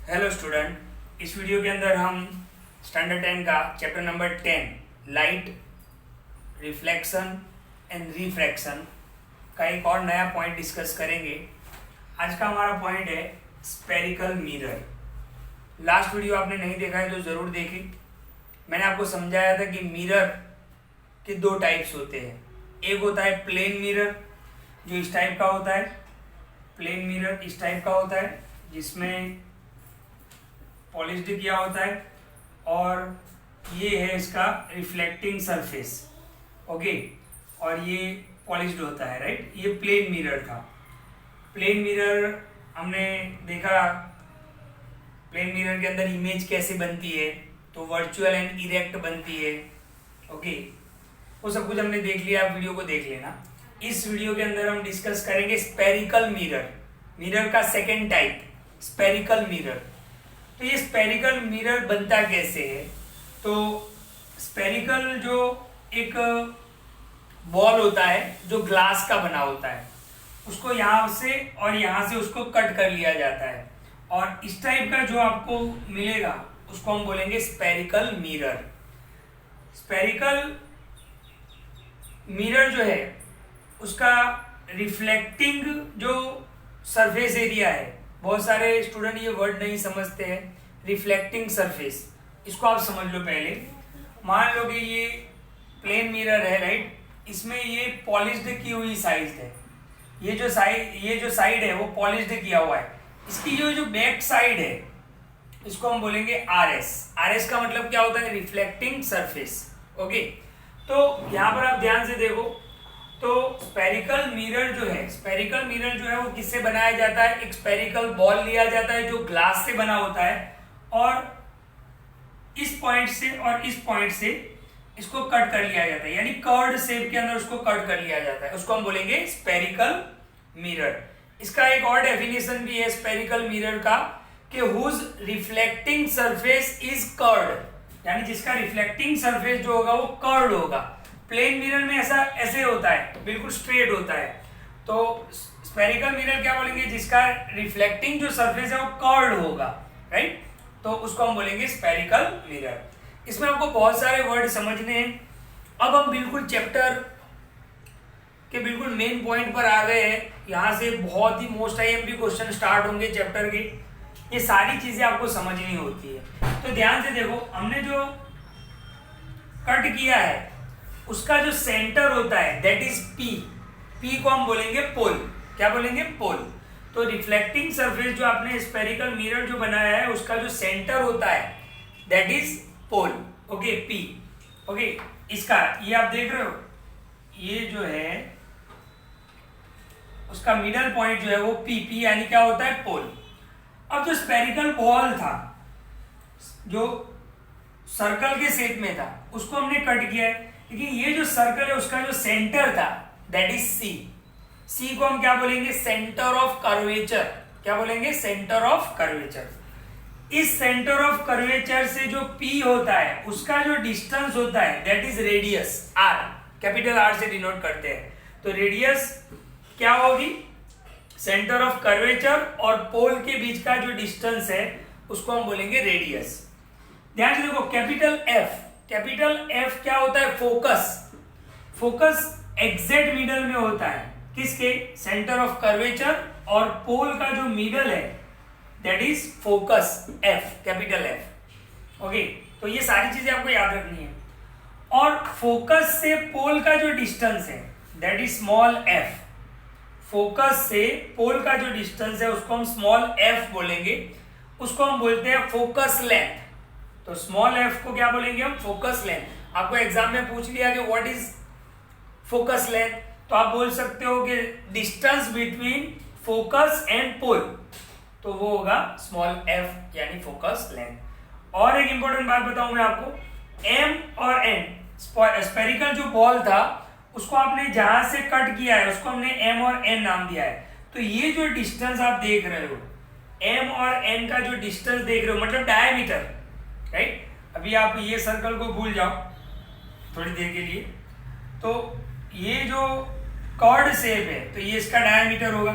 Hello student, इस video के अंदर हम स्टैंडर्ड 10 का chapter number 10 light reflection and refraction का एक और नया पॉइंट डिस्कस करेंगे। आज का हमारा पॉइंट है स्पेरिकल मिरर। लास्ट वीडियो आपने नहीं देखा है तो ज़रूर देखें। मैंने आपको समझाया था कि मिरर के दो टाइप्स होते हैं। एक होता है प्लेन मिरर जो इस टाइप का होता है, प्लेन मिरर इस टाइप का होता है जिसमें पॉलिश्ड किया होता है, और ये है इसका रिफ्लेक्टिंग सरफेस। ओके, और ये पॉलिश्ड होता है, राइट। ये प्लेन मिरर था। प्लेन मिरर हमने देखा, प्लेन मिरर के अंदर इमेज कैसे बनती है, तो वर्चुअल एंड इरेक्ट बनती है। ओके, वो सब कुछ हमने देख लिया, आप वीडियो को देख लेना। इस वीडियो के अंदर हम डिस्कस करेंगे स्पेरिकल मिरर, मिरर का सेकेंड टाइप स्पेरिकल मिरर। तो ये स्पेरिकल मिरर बनता कैसे है? तो स्पेरिकल जो एक बॉल होता है जो ग्लास का बना होता है, उसको यहाँ से और यहाँ से उसको कट कर लिया जाता है, और इस टाइप का जो आपको मिलेगा उसको हम बोलेंगे स्पेरिकल मिरर। स्पेरिकल मिरर जो है उसका रिफ्लेक्टिंग जो सरफेस एरिया है, बहुत सारे स्टूडेंट ये वर्ड नहीं समझते हैं। रिफ्लेक्टिंग सरफेस, इसको आप समझ लो। पहले मान लो कि ये प्लेन मिरर है, राइट। इसमें ये पॉलिश्ड की हुई साइड है, ये जो साइड है वो पॉलिश्ड किया हुआ है। इसकी जो बैक साइड है इसको हम बोलेंगे आरएस। आरएस का मतलब क्या होता है? Reflecting surface. ओके, तो यहाँ पर आप ध्यान से देखो, तो स्पेरिकल मिरर जो है, स्पेरिकल मिरर जो है वो किससे बनाया जाता है? एक स्पेरिकल बॉल लिया जाता है जो ग्लास से बना होता है, और इस पॉइंट से और इस पॉइंट से इसको कट कर लिया जाता है, यानी कर्व्ड शेप के अंदर उसको कट कर लिया जाता है। उसको हम बोलेंगे स्पेरिकल मिरर। इसका एक और डेफिनेशन भी है स्पेरिकल मिरर का, कि whose reflecting surface is curved, यानी जिसका रिफ्लेक्टिंग सरफेस जो होगा वो कर्व्ड होगा। प्लेन मिरर में ऐसे होता है, बिल्कुल स्ट्रेट होता है। तो स्पेरिकल मिरर क्या बोलेंगे? जिसका रिफ्लेक्टिंग जो सरफेस है वो कर्व्ड होगा, राइट। तो उसको हम बोलेंगे स्पेरिकल मिरर। इसमें आपको बहुत सारे वर्ड समझने हैं। अब हम बिल्कुल चैप्टर के बिल्कुल मेन पॉइंट पर आ गए हैं। यहाँ से बहुत ही मोस्ट आईएमपी क्वेश्चन स्टार्ट होंगे चैप्टर के। ये सारी चीजें आपको समझनी होती है। तो ध्यान से देखो, हमने जो कट किया है उसका जो सेंटर होता है दैट इज पी। पी को हम बोलेंगे पोल। क्या बोलेंगे? पोल। तो रिफ्लेक्टिंग सरफेस जो आपने स्पेरिकल मिरर जो बनाया है उसका जो सेंटर होता है that is pole. Okay, P. Okay, इसका ये आप देख रहे हो, ये जो है उसका मिडल पॉइंट जो है वो पी। पी यानी क्या होता है? पोल। अब जो स्पेरिकल बॉल था जो सर्कल के शेप में था उसको हमने कट किया है, लेकिन ये जो सर्कल है उसका जो सेंटर था दैट इज सी। सी को हम क्या बोलेंगे? Centre of curvature. क्या बोलेंगे? Centre of curvature. इस सेंटर ऑफ कर्वेचर से जो पी होता है उसका जो डिस्टेंस होता है that is radius, R. Capital R से डिनोट करते हैं। तो रेडियस क्या होगी? सेंटर ऑफ कर्वेचर और पोल के बीच का जो डिस्टेंस है उसको हम बोलेंगे रेडियस। ध्यान से देखो, कैपिटल एफ। कैपिटल एफ क्या होता है? फोकस। फोकस एग्जैक्ट मिडल में होता है, किसके? सेंटर ऑफ कर्वेचर और पोल का जो मिडल है that is focus, F, capital F. Okay, तो ये सारी चीजें आपको याद रखनी है। और फोकस से पोल का जो डिस्टेंस है that is small F. Focus से पोल का जो डिस्टेंस है उसको हम स्मॉल एफ बोलेंगे। उसको हम बोलते हैं फोकस लेंथ। तो स्मॉल एफ को क्या बोलेंगे हम? Focus length. आपको एग्जाम में पूछ लिया कि व्हाट इज फोकस लेंथ, तो आप बोल सकते हो कि डिस्टेंस बिटवीन फोकस एंड पोल, तो वो होगा स्मॉल एफ यानी फोकस लेंथ। और एक इंपॉर्टेंट बात बताऊं मैं आपको, एम और एन, स्पेरिकल जो बॉल था उसको आपने जहां से कट किया है उसको हमने एम और एन नाम दिया है। तो ये जो डिस्टेंस आप देख रहे हो, एम और एन का जो डिस्टेंस देख रहे हो मतलब डायमीटर, राइट। अभी आप ये सर्कल को भूल जाओ थोड़ी देर के लिए। तो ये जो कर्व्ड शेप है तो ये इसका डायमीटर होगा।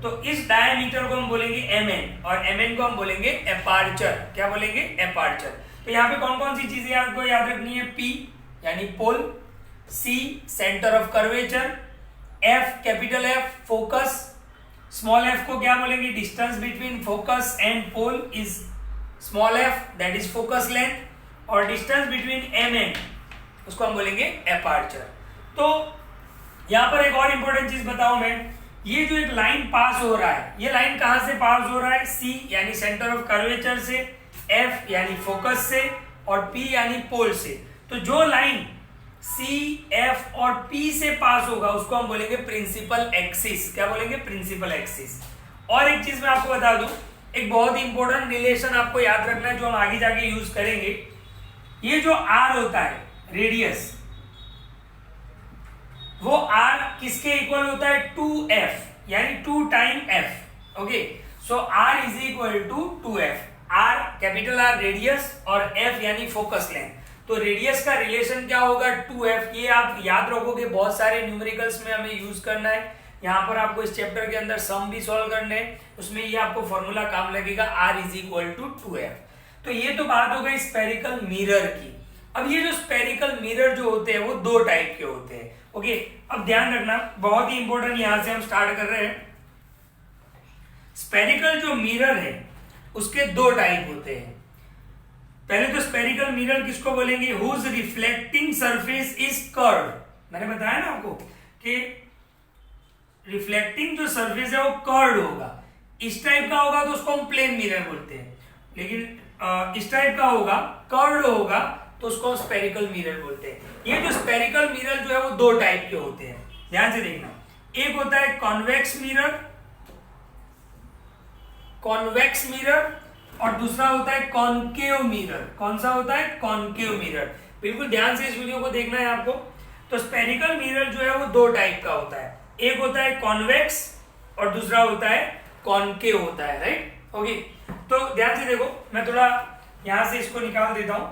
तो इस डायमीटर को हम बोलेंगे mn और mn को हम बोलेंगे एपर्चर। क्या बोलेंगे? एपर्चर। तो यहाँ पे कौन कौन सी चीजें आपको याद रखनी है? P यानी pole, C centre of curvature, F capital F focus, small f को क्या बोलेंगे? Distance between focus and pole is small f, that is focus length, और डिस्टेंस बिटवीन mn उसको हम बोलेंगे एपर्चर। तो यहां पर एक और इंपॉर्टेंट चीज बताऊं मैं, ये जो एक लाइन पास हो रहा है, ये लाइन कहां से पास हो रहा है? C यानी सेंटर ऑफ कर्वेचर से, F यानी फोकस से, और P यानी पोल से। तो जो लाइन C, F और P से पास होगा उसको हम बोलेंगे प्रिंसिपल एक्सिस। क्या बोलेंगे? Principal axis. और एक चीज मैं आपको बता दूं, एक बहुत ही इंपॉर्टेंट रिलेशन आपको याद रखना है जो हम आगे जाके यूज करेंगे। ये जो R होता है रेडियस, वो R किसके इक्वल होता है? 2F यानी 2 time F। Okay, so R is equal to 2F। R capital R radius और F यानी फोकस लेंथ। तो रेडियस का रिलेशन क्या होगा? 2F। ये आप याद रखोगे, बहुत सारे न्यूमेरिकल्स में हमें यूज करना है। यहाँ पर आपको इस चैप्टर के अंदर सम भी सॉल्व करने हैं, उसमें ये आपको फॉर्मूला काम लगेगा, R is equal to 2F। तो ये तो बात हो गई स्पेरिकल मिरर की। अब ये जो स्पेरिकल मिरर जो होते हैं वो दो टाइप के होते हैं। ओके, अब ध्यान रखना, बहुत ही इंपॉर्टेंट, यहां से हम स्टार्ट कर रहे हैं। स्पेरिकल जो मिरर है उसके दो टाइप होते हैं। पहले तो स्पेरिकल मिरर किसको बोलेंगे? Whose reflecting surface is curve. मैंने बताया ना आपको कि रिफ्लेक्टिंग जो सरफेस है वो कर्व होगा। इस टाइप का होगा तो उसको हम प्लेन मिरर बोलते हैं, लेकिन इस टाइप का होगा, कर्व होगा, तो उसको स्पेरिकल मिरर बोलते हैं। ये जो स्पेरिकल मिरर जो है वो दो टाइप के होते हैं, ध्यान से देखना। एक होता है कॉन्वेक्स मिरर, कॉन्वेक्स मिरर, और दूसरा होता है कॉनकेव मिरर। कौन सा होता है? Concave mirror. बिल्कुल ध्यान से इस वीडियो को देखना है आपको। तो स्पेरिकल मिरर जो है वो दो टाइप का होता है, एक होता है कॉन्वेक्स और दूसरा होता है कॉनकेव होता है, राइट? ओके, तो ध्यान से देखो, मैं थोड़ा यहां से इसको निकाल देता हूं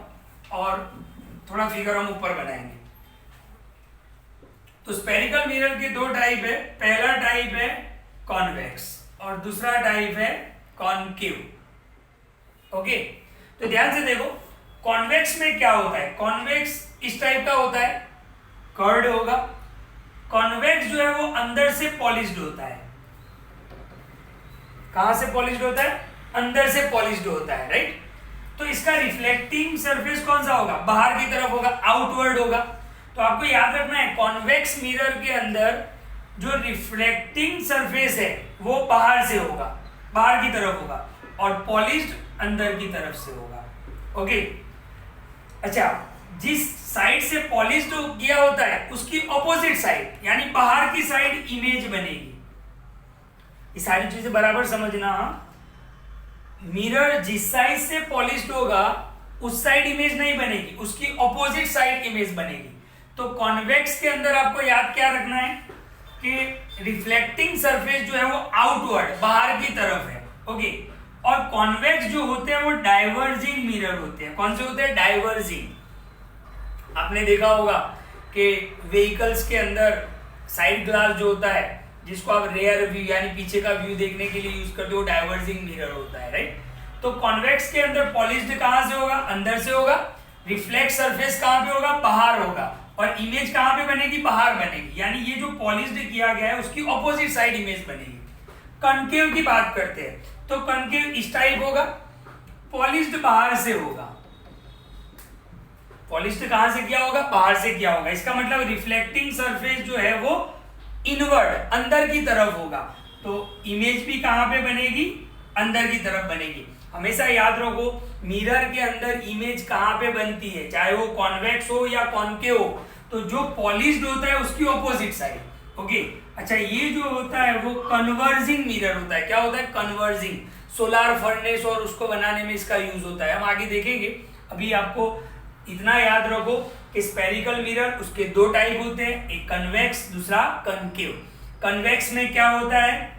और थोड़ा फिगर हम ऊपर बनाएंगे। तो स्पेरिकल मिरर के दो टाइप है, पहला टाइप है कॉन्वेक्स और दूसरा टाइप है कॉनकेव। ओके, तो ध्यान से देखो, कॉन्वेक्स में क्या होता है? कॉन्वेक्स इस टाइप का होता है, कर्व्ड होगा। कॉन्वेक्स जो है वो अंदर से पॉलिश्ड होता है। कहां से पॉलिश्ड होता है? अंदर से पॉलिश्ड होता है, राइट? तो इसका रिफ्लेक्टिंग सरफेस कौन सा होगा? बाहर की तरफ होगा, आउटवर्ड होगा। तो आपको याद रखना है, कॉन्वेक्स मिरर के अंदर जो रिफ्लेक्टिंग सरफेस है वो बाहर से होगा, बाहर की तरफ होगा, और पॉलिश्ड अंदर की तरफ से होगा। ओके, अच्छा, जिस साइड से पॉलिश्ड किया होता है उसकी ऑपोजिट साइड यानी बाहर की साइड इमेज बनेगी। ये सारी चीजें बराबर समझना। मिरर जिस साइड से पॉलिश्ड होगा उस साइड इमेज नहीं बनेगी, उसकी ऑपोजिट साइड इमेज बनेगी। तो कॉन्वेक्स के अंदर आपको याद क्या रखना है कि रिफ्लेक्टिंग सरफेस जो है वो आउटवर्ड, बाहर की तरफ है। ओके, और कॉन्वेक्स जो होते हैं वो डाइवर्जिंग मिरर होते हैं। कौन से होते हैं? डाइवर्जिंग। आपने देखा होगा कि व्हीकल्स के अंदर साइड ग्लास जो होता है, जिसको आप रेयर व्यू यानी पीछे का व्यू देखने के लिए यूज करते हो, डाइवर्जिंग मिरर होता है, राइट? तो कॉन्वेक्स के अंदर पॉलिश्ड कहां से होगा? अंदर से होगा। रिफ्लेक्ट सरफेस कहां पे होगा? बाहर होगा। और इमेज कहां पे बनेगी? बाहर बनेगी। यानी ये जो पॉलिश्ड किया गया है उसकी ऑपोजिट साइड इमेज बनेगी। कनकेव की बात करते हैं तो कनकेव इस टाइप होगा, पॉलिश्ड बाहर से होगा। पॉलिश्ड कहां से किया होगा? बाहर से किया होगा। इसका मतलब रिफ्लेक्टिंग सरफेस जो है वो इनवर्ड, अंदर की तरफ होगा। तो इमेज भी कहां पे बनेगी? अंदर की तरफ बनेगी। हमेशा याद रखो, मिरर के अंदर इमेज कहां पे बनती है, चाहे वो कॉन्वेक्स हो या कॉनकेव हो, तो जो पॉलिश्ड होता है उसकी ऑपोजिट साइड। ओके, अच्छा, ये जो होता है वो कन्वर्जिंग मिरर होता है। क्या होता है? कन्वर्जिंग। सोलार फर्नेस और उसको बनाने में इसका यूज होता है, हम आगे देखेंगे। अभी आपको इतना याद रखो कि स्पेरिकल मिरर उसके दो टाइप होते हैं, एक कन्वेक्स, दूसरा कनकेव। कन्वेक्स में क्या होता है?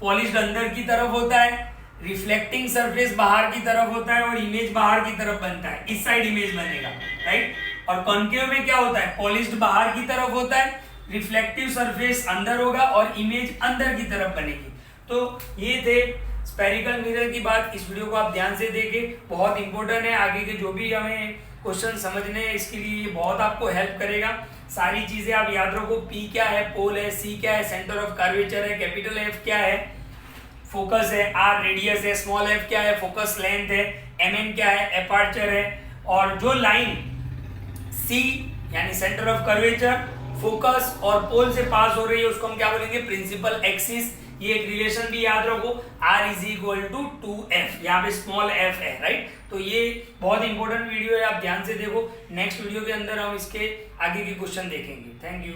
पॉलिश्ड अंदर की तरफ होता है, रिफ्लेक्टिंग सरफेस बाहर की तरफ होता है और इमेज बाहर की तरफ बनता है, इस साइड इमेज बनेगा, राइट? और कॉनकेव में क्या होता है? पॉलिश्ड बाहर की तरफ होता है, रिफ्लेक्टिव सरफेस अंदर होगा और इमेज अंदर की तरफ बनेगी। तो ये थे स्पेरिकल मिरर की बात। इस वीडियो को आप ध्यान से देखें, बहुत इंपॉर्टेंट है। आगे के जो भी हमें क्वेश्चन समझने हैं इसके लिए ये बहुत आपको हेल्प करेगा। सारी चीजें आप याद रखो, P क्या है, पोल है, C क्या है, सेंटर ऑफ कर्वेचर है, कैपिटल F क्या है, फोकस है, R रेडियस है, स्मॉल f क्या है, फोकस लेंथ है, Mn क्या है, एपर्चर है, और जो लाइन C यानी सेंटर ऑफ कर्वेचर, फोकस और पोल से पास हो रही है उसको हम क्या बोलेंगे, प्रिंसिपल एक्सिस। ये एक रिलेशन भी याद रखो, R is equal to 2f, यहाँ पे स्मॉल f है, राइट। तो ये बहुत इंपॉर्टेंट वीडियो है, आप ध्यान से देखो। नेक्स्ट वीडियो के अंदर हम इसके आगे के क्वेश्चन देखेंगे। Thank you.